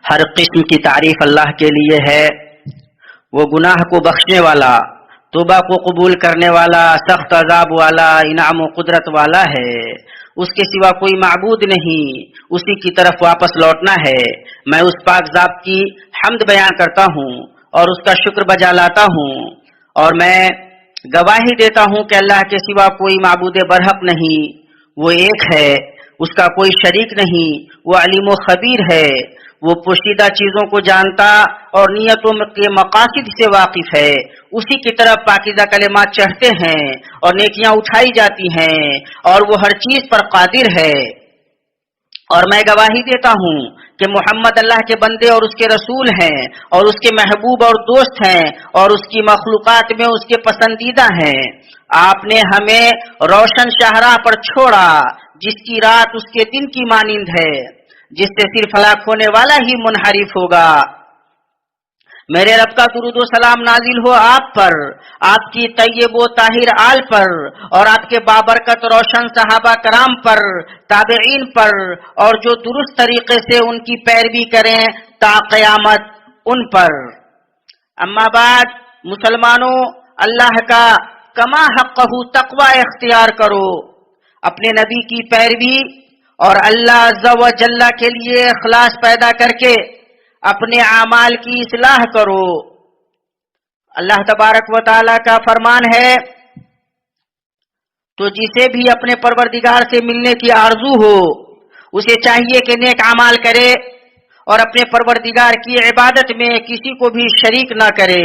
ہر قسم کی تعریف اللہ کے لیے ہے. وہ گناہ کو بخشنے والا، توبہ کو قبول کرنے والا، سخت عذاب والا، انعام و قدرت والا ہے. اس کے سوا کوئی معبود نہیں، اسی کی طرف واپس لوٹنا ہے. میں اس پاک ذات کی حمد بیان کرتا ہوں اور اس کا شکر بجا لاتا ہوں، اور میں گواہی دیتا ہوں کہ اللہ کے سوا کوئی معبود برحق نہیں. وہ ایک ہے، اس کا کوئی شریک نہیں. وہ علیم و خبیر ہے، وہ پوشیدہ چیزوں کو جانتا اور نیتوں کے مقاصد سے واقف ہے. اسی کی طرف پاکیزہ کلمات چڑھتے ہیں اور نیکیاں اٹھائی جاتی ہیں، اور وہ ہر چیز پر قادر ہے. اور میں گواہی دیتا ہوں کہ محمد اللہ کے بندے اور اس کے رسول ہیں، اور اس کے محبوب اور دوست ہیں، اور اس کی مخلوقات میں اس کے پسندیدہ ہیں. آپ نے ہمیں روشن شاہراہ پر چھوڑا، جس کی رات اس کے دن کی مانند ہے، جس سے صرف ہلاک ہونے والا ہی منحرف ہوگا. میرے رب کا درود و سلام نازل ہو آپ پر، آپ کی طیب و طاہر آل پر، اور آپ کے بابرکت روشن صحابہ کرام پر، تابعین پر، اور جو درست طریقے سے ان کی پیروی کریں تا قیامت ان پر. اما بعد، مسلمانوں، اللہ کا کما حقہ تقوی اختیار کرو، اپنے نبی کی پیروی اور اللہ عز و جل کے لیے اخلاص پیدا کر کے اپنے اعمال کی اصلاح کرو. اللہ تبارک و تعالی کا فرمان ہے، تو جسے بھی اپنے پروردگار سے ملنے کی آرزو ہو، اسے چاہیے کہ نیک اعمال کرے اور اپنے پروردگار کی عبادت میں کسی کو بھی شریک نہ کرے.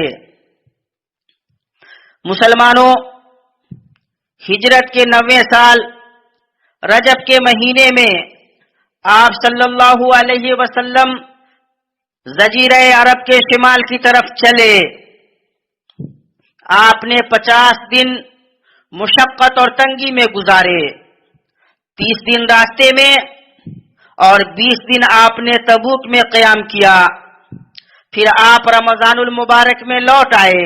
مسلمانوں، ہجرت کے 90 سال رجب کے مہینے میں آپ صلی اللہ علیہ وسلم جزیرہ عرب کے شمال کی طرف چلے. آپ نے 50 دن مشقت اور تنگی میں گزارے، 30 دن راستے میں اور 20 دن آپ نے تبوک میں قیام کیا. پھر آپ رمضان المبارک میں لوٹ آئے.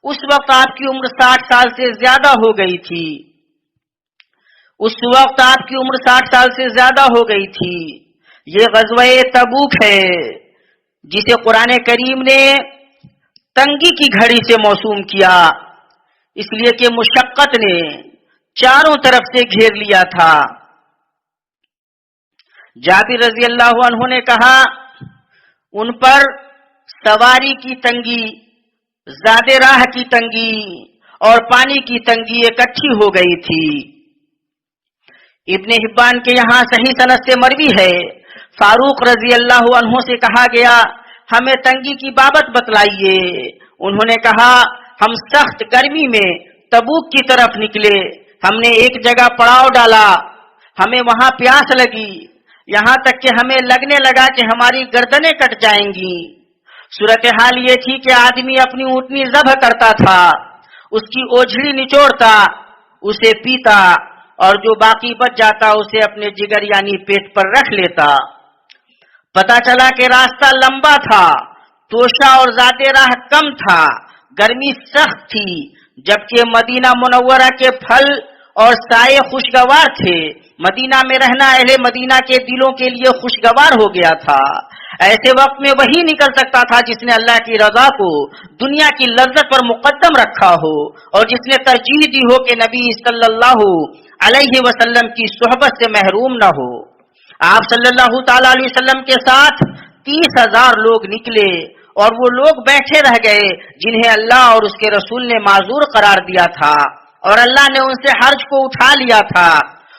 اس وقت آپ کی عمر 60 سال سے زیادہ ہو گئی تھی. یہ غزوہ تبوک ہے، جسے قرآن کریم نے تنگی کی گھڑی سے موسوم کیا، اس لیے کہ مشقت نے چاروں طرف سے گھیر لیا تھا. جابر رضی اللہ عنہ نے کہا، ان پر سواری کی تنگی، زاد راہ کی تنگی اور پانی کی تنگی اکٹھی ہو گئی تھی. ابن حبان کے یہاں صحیح سند سے مروی ہے، فاروق رضی اللہ عنہ سے کہا گیا، ہمیں تنگی کی بابت بتلائیے. انہوں نے کہا، ہم سخت گرمی میں تبوک کی طرف نکلے. ہم نے ایک جگہ پڑاؤ ڈالا، ہمیں وہاں پیاس لگی، یہاں تک کہ ہمیں لگنے لگا کہ ہماری گردنیں کٹ جائیں گی. صورتحال یہ تھی کہ آدمی اپنی اونٹنی ذبح کرتا تھا، اس کی اوجھڑی نچوڑتا، اسے پیتا، اور جو باقی بچ جاتا اسے اپنے جگر یعنی پیٹ پر رکھ لیتا. پتا چلا کہ راستہ لمبا تھا، توشہ اور ذات راہ کم تھا، گرمی سخت تھی، جبکہ مدینہ منورہ کے پھل اور سائے خوشگوار تھے. مدینہ میں رہنا اہل مدینہ کے دلوں کے لیے خوشگوار ہو گیا تھا. ایسے وقت میں وہی نکل سکتا تھا جس نے اللہ کی رضا کو دنیا کی لذت پر مقدم رکھا ہو، اور جس نے ترجیح دی ہو کہ نبی صلی اللہ علیہ وسلم کی صحبت سے محروم نہ ہو. آپ صلی اللہ تعالی علیہ وسلم کے ساتھ 30,000 لوگ نکلے، اور وہ لوگ بیٹھے رہ گئے جنہیں اللہ اور اس کے رسول نے معذور قرار دیا تھا، اور اللہ نے ان سے حرج کو اٹھا لیا تھا،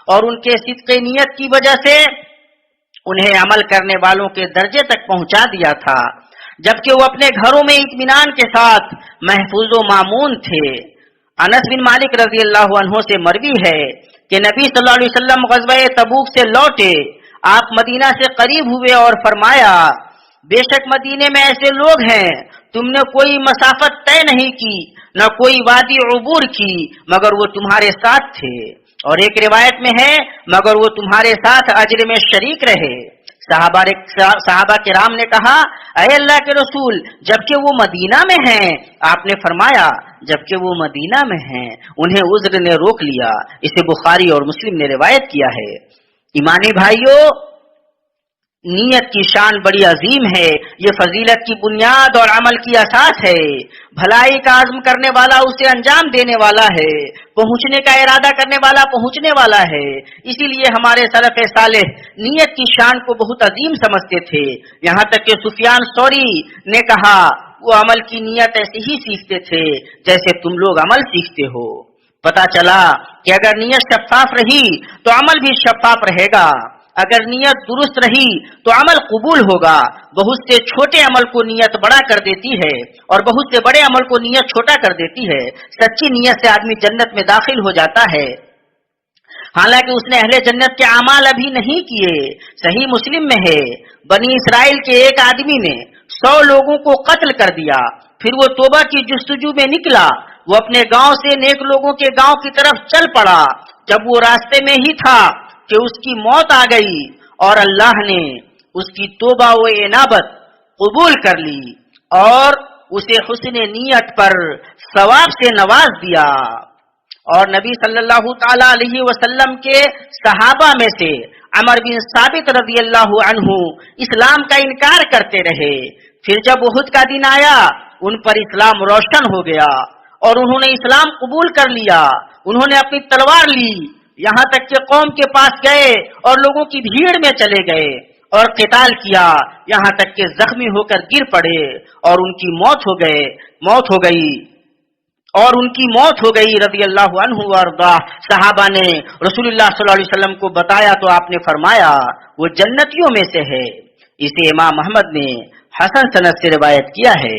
اور ان کے صدق نیت کی وجہ سے انہیں عمل کرنے والوں کے درجے تک پہنچا دیا تھا، جبکہ وہ اپنے گھروں میں اطمینان کے ساتھ محفوظ و مامون تھے. انس بن مالک رضی اللہ عنہ سے مروی ہے کہ نبی صلی اللہ علیہ وسلم غزوہ تبوک سے لوٹے، آپ مدینہ سے قریب ہوئے اور فرمایا، بے شک مدینے میں ایسے لوگ ہیں، تم نے کوئی مسافت طے نہیں کی، نہ کوئی وادی عبور کی، مگر وہ تمہارے ساتھ تھے. اور ایک روایت میں ہے، مگر وہ تمہارے ساتھ اجر میں شریک رہے. صحابہ کرام نے کہا، اے اللہ کے رسول، جبکہ وہ مدینہ میں ہیں؟ آپ نے فرمایا، جبکہ وہ مدینہ میں ہیں انہیں عذر نے روک لیا. اسے بخاری اور مسلم نے روایت کیا ہے. ایمانی بھائیوں، نیت کی شان بڑی عظیم ہے، یہ فضیلت کی بنیاد اور عمل کی اساس ہے۔ بھلائی کا عزم کرنے والا اسے انجام دینے والا ہے، پہنچنے کا ارادہ کرنے والا پہنچنے والا ہے۔ اسی لیے ہمارے سلف صالح نیت کی شان کو بہت عظیم سمجھتے تھے، یہاں تک کہ سفیان ثوری نے کہا وہ عمل کی نیت ایسے ہی سیکھتے تھے جیسے تم لوگ عمل سیکھتے ہو۔ پتا چلا کہ اگر نیت شفاف رہی تو عمل بھی شفاف رہے گا، اگر نیت درست رہی تو عمل قبول ہوگا۔ بہت سے چھوٹے عمل کو نیت بڑا کر دیتی ہے اور بہت سے بڑے عمل کو نیت چھوٹا کر دیتی ہے۔ سچی نیت سے آدمی جنت میں داخل ہو جاتا ہے، حالانکہ اس نے اہل جنت کے اعمال ابھی نہیں کیے۔ صحیح مسلم میں ہے، بنی اسرائیل کے ایک آدمی نے 100 لوگوں کو قتل کر دیا، پھر وہ توبہ کی جستجو میں نکلا، وہ اپنے گاؤں سے نیک لوگوں کے گاؤں کی طرف چل پڑا۔ جب وہ راستے میں ہی تھا کہ اس کی موت آ گئی اور اللہ نے اس کی توبہ و انابت قبول کر لی اور اسے حسن نیت پر ثواب سے نواز دیا۔ اور نبی صلی اللہ تعالی علیہ وسلم کے صحابہ میں سے عمر بن ثابت رضی اللہ عنہ اسلام کا انکار کرتے رہے، پھر جب احد کا دن آیا ان پر اسلام روشن ہو گیا اور انہوں نے اسلام قبول کر لیا۔ انہوں نے اپنی تلوار لی، یہاں تک کہ قوم کے پاس گئے اور لوگوں کی بھیڑ میں چلے گئے اور قتال کیا، یہاں تک کہ زخمی ہو کر گر پڑے اور ان کی موت ہو گئی رضی اللہ عنہ وارضاہ۔ صحابہ نے رسول اللہ صلی اللہ علیہ وسلم کو بتایا تو آپ نے فرمایا وہ جنتیوں میں سے ہے۔ اسے امام احمد نے حسن سند سے روایت کیا ہے۔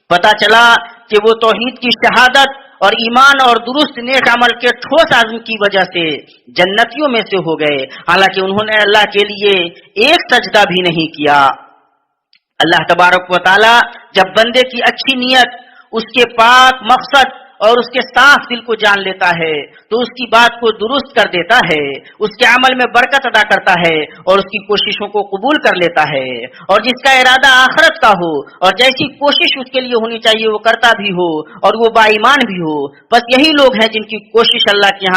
پتا چلا کہ وہ توحید کی شہادت اور ایمان اور درست نیک عمل کے ٹھوس عزم کی وجہ سے جنتیوں میں سے ہو گئے، حالانکہ انہوں نے اللہ کے لیے ایک سجدہ بھی نہیں کیا۔ اللہ تبارک و تعالی جب بندے کی اچھی نیت، اس کے پاک مقصد اور اس کے صاف دل کو جان لیتا ہے تو اس کی بات کو درست کر دیتا ہے، اس کے عمل میں برکت عطا کرتا ہے اور اس کی کوششوں کو قبول کر لیتا ہے۔ اور جس کا ارادہ آخرت کا ہو اور جیسی کوشش اس کے لیے ہونی چاہیے وہ کرتا بھی ہو اور وہ با ایمان بھی ہو، بس یہی لوگ ہیں جن کی کوشش اللہ کے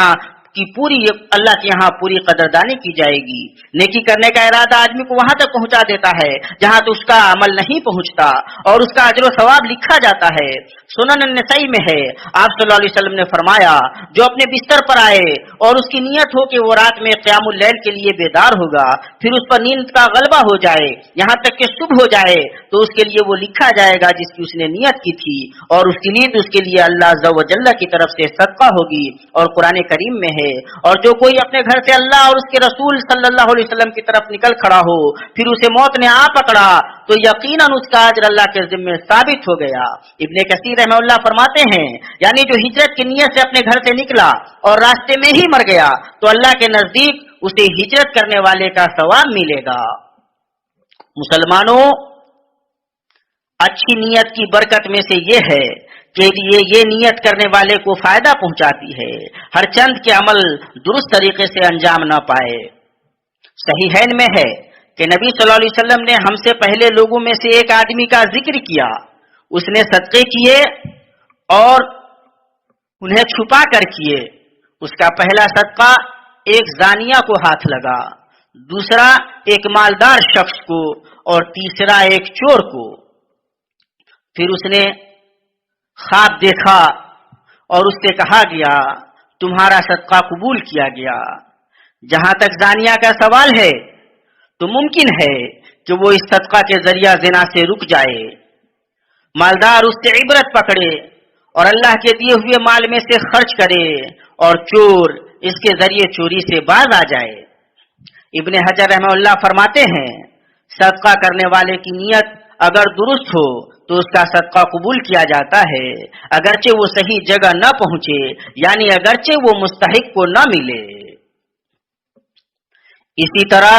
یہاں پوری قدردانی کی جائے گی۔ نیکی کرنے کا ارادہ آدمی کو وہاں تک پہنچا دیتا ہے جہاں تو اس کا عمل نہیں پہنچتا اور اس کا اجر و ثواب لکھا جاتا ہے۔ سنن النسائی میں ہے، آپ صلی اللہ علیہ وسلم نے فرمایا جو اپنے بستر پر آئے اور اس کی نیت ہو کہ وہ رات میں قیام اللیل کے لیے بیدار ہوگا، پھر اس پر نیند کا غلبہ ہو جائے یہاں تک کہ صبح ہو جائے، تو اس کے لیے وہ لکھا جائے گا جس کی اس نے نیت کی تھی، اور اس کی نیت اس کے لیے اللہ عز و جل کی طرف سے صدقہ ہوگی۔ اور قرآن کریم میں ہے، اور جو کوئی اپنے گھر سے اللہ اور اس کے رسول صلی اللہ علیہ وسلم کی طرف نکل کھڑا ہو پھر اسے موت نے آ پکڑا تو یقیناً اس کا اجر اللہ کے ذمہ ثابت ہو گیا۔ ابن کثیر رحمہ اللہ فرماتے ہیں یعنی جو ہجرت کی نیت سے اپنے گھر سے نکلا اور راستے میں ہی مر گیا تو اللہ کے نزدیک اسے ہجرت کرنے والے کا ثواب ملے گا۔ مسلمانوں، اچھی نیت کی برکت میں سے یہ ہے کہ یہ نیت کرنے والے کو فائدہ پہنچاتی ہے، ہر چند کے عمل درست طریقے سے انجام نہ پائے۔ صحیحین میں ہے کہ نبی صلی اللہ علیہ وسلم نے ہم سے پہلے لوگوں میں سے ایک آدمی کا ذکر کیا، اس نے صدقے کیے اور انہیں چھپا کر کیے۔ اس کا پہلا صدقہ ایک زانیہ کو ہاتھ لگا، دوسرا ایک مالدار شخص کو اور تیسرا ایک چور کو۔ پھر اس نے خواب دیکھا اور اس سے کہا گیا تمہارا صدقہ قبول کیا گیا۔ جہاں تک زانیہ کا سوال ہے تو ممکن ہے کہ وہ اس صدقہ کے ذریعہ زنا سے رک جائے، مالدار اس سے عبرت پکڑے اور اللہ کے دیے ہوئے مال میں سے خرچ کرے، اور چور اس کے ذریعے چوری سے باز آ جائے۔ ابن حجر رحمہ اللہ فرماتے ہیں صدقہ کرنے والے کی نیت اگر درست ہو تو اس کا صدقہ قبول کیا جاتا ہے، اگرچہ وہ صحیح جگہ نہ پہنچے، یعنی اگرچہ وہ مستحق کو نہ ملے۔ اسی طرح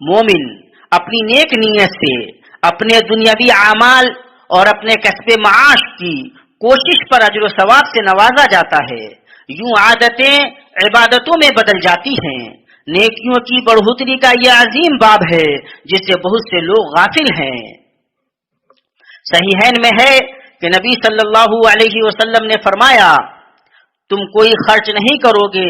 مومن اپنی نیک نیت سے اپنے دنیاوی اعمال اور اپنے کسب معاش کی کوشش پر اجر و ثواب سے نوازا جاتا ہے، یوں عادتیں عبادتوں میں بدل جاتی ہیں۔ نیکیوں کی بڑھوتری کا یہ عظیم باب ہے جس سے بہت سے لوگ غافل ہیں۔ صحیحین میں ہے کہ نبی صلی اللہ علیہ وسلم نے فرمایا تم کوئی خرچ نہیں کرو گے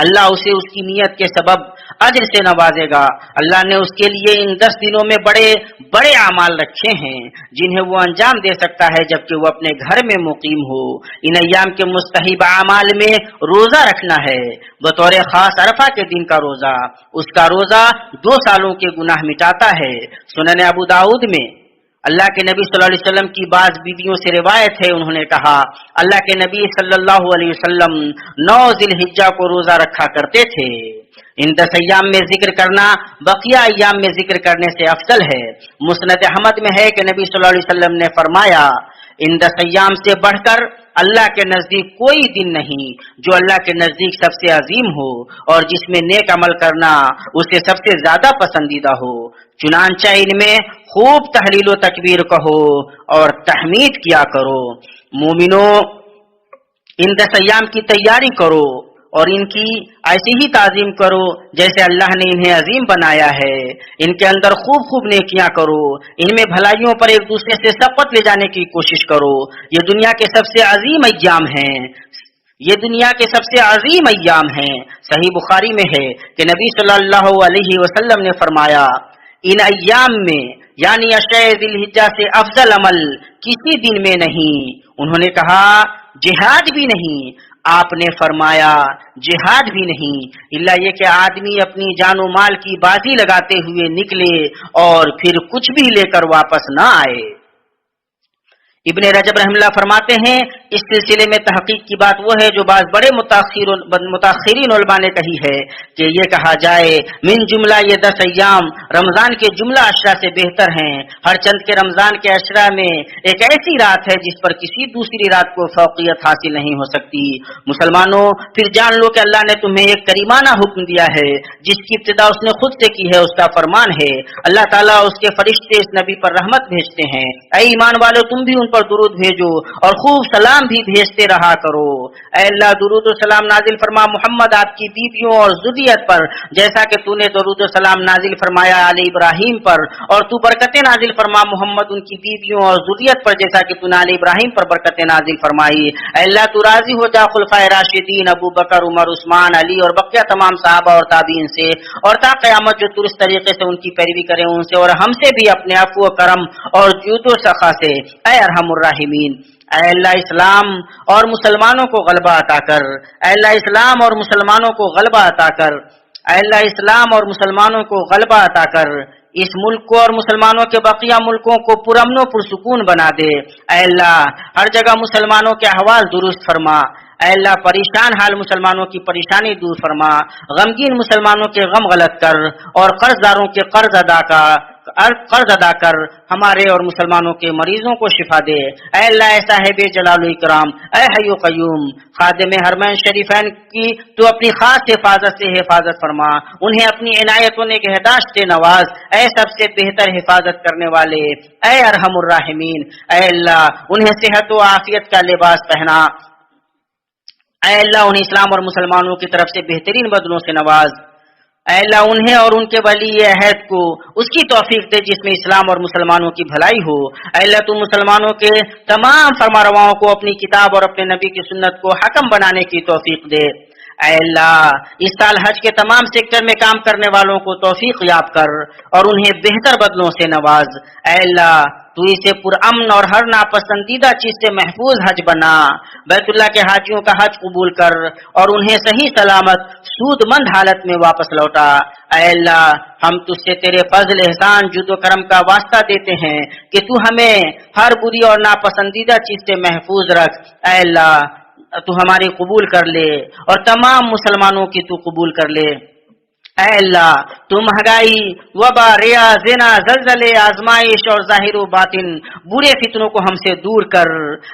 اللہ اسے اس کی نیت کے سبب اجر سے نوازے گا۔ اللہ نے اس کے لیے ان 10 دنوں میں بڑے بڑے اعمال رکھے ہیں جنہیں وہ انجام دے سکتا ہے جبکہ وہ اپنے گھر میں مقیم ہو۔ ان ایام کے مستحب اعمال میں روزہ رکھنا ہے، بطور خاص عرفہ کے دن کا روزہ۔ اس کا روزہ 2 سالوں کے گناہ مٹاتا ہے۔ سنن ابو داؤد میں اللہ کے نبی صلی اللہ علیہ وسلم کی بعض بیویوں سے روایت ہے، انہوں نے کہا اللہ کے نبی صلی اللہ علیہ وسلم 9 ذی الحجہ کو روزہ رکھا کرتے تھے۔ ان 10 ایام میں ذکر کرنا بقیہ ایام میں ذکر کرنے سے افضل ہے۔ مسند احمد میں ہے کہ نبی صلی اللہ علیہ وسلم نے فرمایا ان 10 ایام سے بڑھ کر اللہ کے نزدیک کوئی دن نہیں جو اللہ کے نزدیک سب سے عظیم ہو اور جس میں نیک عمل کرنا اسے سب سے زیادہ پسندیدہ ہو۔ چنانچہ ان میں خوب تحلیل و تکبیر کہو اور تحمید کیا کرو۔ مومنو، ان 10 ایام کی تیاری کرو اور ان کی ایسی ہی تعظیم کرو جیسے اللہ نے انہیں عظیم بنایا ہے۔ ان کے اندر خوب خوب نیکیاں کرو، ان میں بھلائیوں پر ایک دوسرے سے سبقت لے جانے کی کوشش کرو۔ یہ دنیا کے سب سے عظیم ایام ہیں، یہ دنیا کے سب سے عظیم ایام ہیں۔ صحیح بخاری میں ہے کہ نبی صلی اللہ علیہ وسلم نے فرمایا ان ایام میں یعنی 10 ذی الحجہ سے افضل عمل کسی دن میں نہیں۔ انہوں نے کہا جہاد بھی نہیں؟ آپ نے فرمایا جہاد بھی نہیں الا یہ کہ آدمی اپنی جان و مال کی بازی لگاتے ہوئے نکلے اور پھر کچھ بھی لے کر واپس نہ آئے۔ ابن رجب رحم اللہ فرماتے ہیں اس سلسلے میں تحقیق کی بات وہ ہے جو بعض بڑے متاخرین علماء نے کہی ہے کہ یہ کہا جائے من جملہ یہ 10 ایام رمضان کے جملہ عشرہ سے بہتر ہیں۔ ہر چند کے رمضان کے عشرہ میں ایک ایسی رات ہے جس پر کسی دوسری رات کو فوقیت حاصل نہیں ہو سکتی۔ مسلمانوں، پھر جان لو کہ اللہ نے تمہیں ایک کریمانہ حکم دیا ہے جس کی ابتدا اس نے خود سے کی ہے، اس کا فرمان ہے اللہ تعالیٰ اس کے فرشتے اس نبی پر رحمت بھیجتے ہیں۔ اے ایمان والو، تم بھی ان پر درود بھیجو اور خوب سلام بھی بھیجتے رہا کرو۔ اے اللہ، درود و سلام نازل فرما محمد آپ کی بیویوں اور ذریت پر جیسا کہ تو نے درود و سلام نازل فرمایا آل ابراہیم پر، اور تو برکتیں نازل فرما محمد ان کی بیویوں اور ذریت پر جیسا کہ تو نے آل ابراہیم پر برکتیں نازل فرمائی۔ اے اللہ، تو راضی ہو جا خلفائے راشدین ابو بکر، عمر، عثمان، علی اور بقیہ تمام صحابہ اور تابعین سے، اور تا قیامت جو درست طریقے سے ان کی پیروی کریں ان سے، اور ہم سے بھی اپنے عفو و کرم اور جود و سخا سے، اے ارحم الراحمین۔ اے اللہ، اسلام اور مسلمانوں کو غلبہ عطا کر۔ اے اللہ، اسلام اور مسلمانوں کو غلبہ عطا کر۔ اے اللہ، اسلام اور مسلمانوں کو غلبہ عطا کر۔ اس ملک کو اور مسلمانوں کے بقیہ ملکوں کو پرامن و پرسکون بنا دے۔ اے اللہ، ہر جگہ مسلمانوں کے احوال درست فرما۔ اے اللہ، پریشان حال مسلمانوں کی پریشانی دور فرما، غمگین مسلمانوں کے غم غلط کر، اور قرض داروں کے قرض ادا کر، ہمارے اور مسلمانوں کے مریضوں کو شفا دے۔ اے اللہ، اے صاحب جلال و اکرام، اے حی و قیوم، خادم حرمین شریفین کی تو اپنی خاص حفاظت سے حفاظت فرما، انہیں اپنی عنایت و نگہداشت سے نواز، اے سب سے بہتر حفاظت کرنے والے، اے ارحم الراحمین۔ اے اللہ، انہیں صحت و عافیت کا لباس پہنا۔ اے اللہ، انہیں اسلام اور مسلمانوں کی طرف سے بہترین بدلوں سے نواز۔ اے اللہ، انہیں اور ان کے ولی عہد کو اس کی توفیق دے جس میں اسلام اور مسلمانوں کی بھلائی ہو۔ اے اللہ، تو مسلمانوں کے تمام فرمانرواؤں کو اپنی کتاب اور اپنے نبی کی سنت کو حکم بنانے کی توفیق دے۔ اے اللہ، اس سال حج کے تمام سیکٹر میں کام کرنے والوں کو توفیق یاب کر اور انہیں بہتر بدلوں سے نواز۔ اے اللہ، تو اسے پرامن اور ہر ناپسندیدہ چیز سے محفوظ حج بنا۔ بیت اللہ کے حاجیوں کا حج قبول کر اور انہیں صحیح سلامت سود مند حالت میں واپس لوٹا۔ اے اللہ، ہم تجھ سے تیرے فضل، احسان، جود و کرم کا واسطہ دیتے ہیں کہ تو ہمیں ہر بری اور ناپسندیدہ چیز سے محفوظ رکھ۔ اے اللہ، تو ہماری قبول کر لے اور تمام مسلمانوں کی تو قبول کر لے۔ اے اللہ، تو مہنگائی، وبا، ریا، زنا، زلزلے، آزمائش اور ظاہر و باطن برے فتنوں کو ہم سے دور کر۔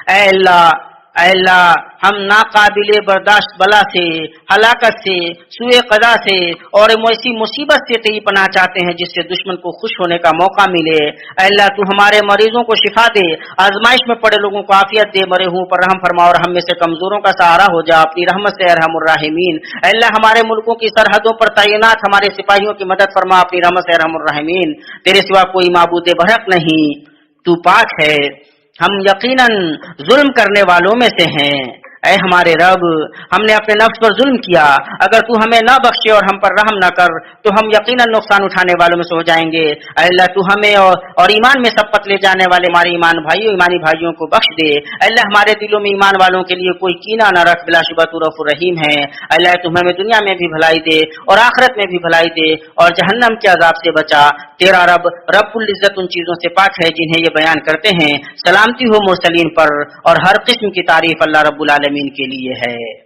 اے اللہ، اے اللہ، ہم ناقابل برداشت بلا سے، ہلاکت سے، سوء قضا سے اور ایسی مصیبت سے تیری پناہ چاہتے ہیں جس سے دشمن کو خوش ہونے کا موقع ملے۔ اے اللہ، تو ہمارے مریضوں کو شفا دے، آزمائش میں پڑے لوگوں کو عافیت دے، مرے ہوں پر رحم فرما اور ہم میں سے کمزوروں کا سہارا ہو جا اپنی رحمت سے ارحم الراحمین۔ اے اللہ، ہمارے ملکوں کی سرحدوں پر تعینات ہمارے سپاہیوں کی مدد فرما اپنی رحمت سے ارحم الراحمین۔ تیرے سوا کوئی معبود برحق نہیں، تو پاک ہے، ہم یقیناً ظلم کرنے والوں میں سے ہیں۔ اے ہمارے رب ہم نے اپنے نفس پر ظلم کیا، اگر تو ہمیں نہ بخشے اور ہم پر رحم نہ کر تو ہم یقیناً نقصان اٹھانے والوں میں سے ہو جائیں گے۔ اے اللہ تو ہمیں اور ایمان میں سبقت لے جانے والے ہمارے ایمانی بھائیوں کو بخش دے۔ اے اللہ ہمارے دلوں میں ایمان والوں کے لیے کوئی کینہ نہ رکھ، بلا شبہ تو رؤوف الرحیم ہے۔ اے اللہ تو ہمیں دنیا میں بھی بھلائی دے اور آخرت میں بھی بھلائی دے اور جہنم کے عذاب سے بچا۔ تیرا رب العزت ان چیزوں سے پاک ہے جنہیں یہ بیان کرتے ہیں۔ سلامتی ہو مرسلین پر اور ہر قسم کی تعریف اللہ رب العالمین کے لیے ہے۔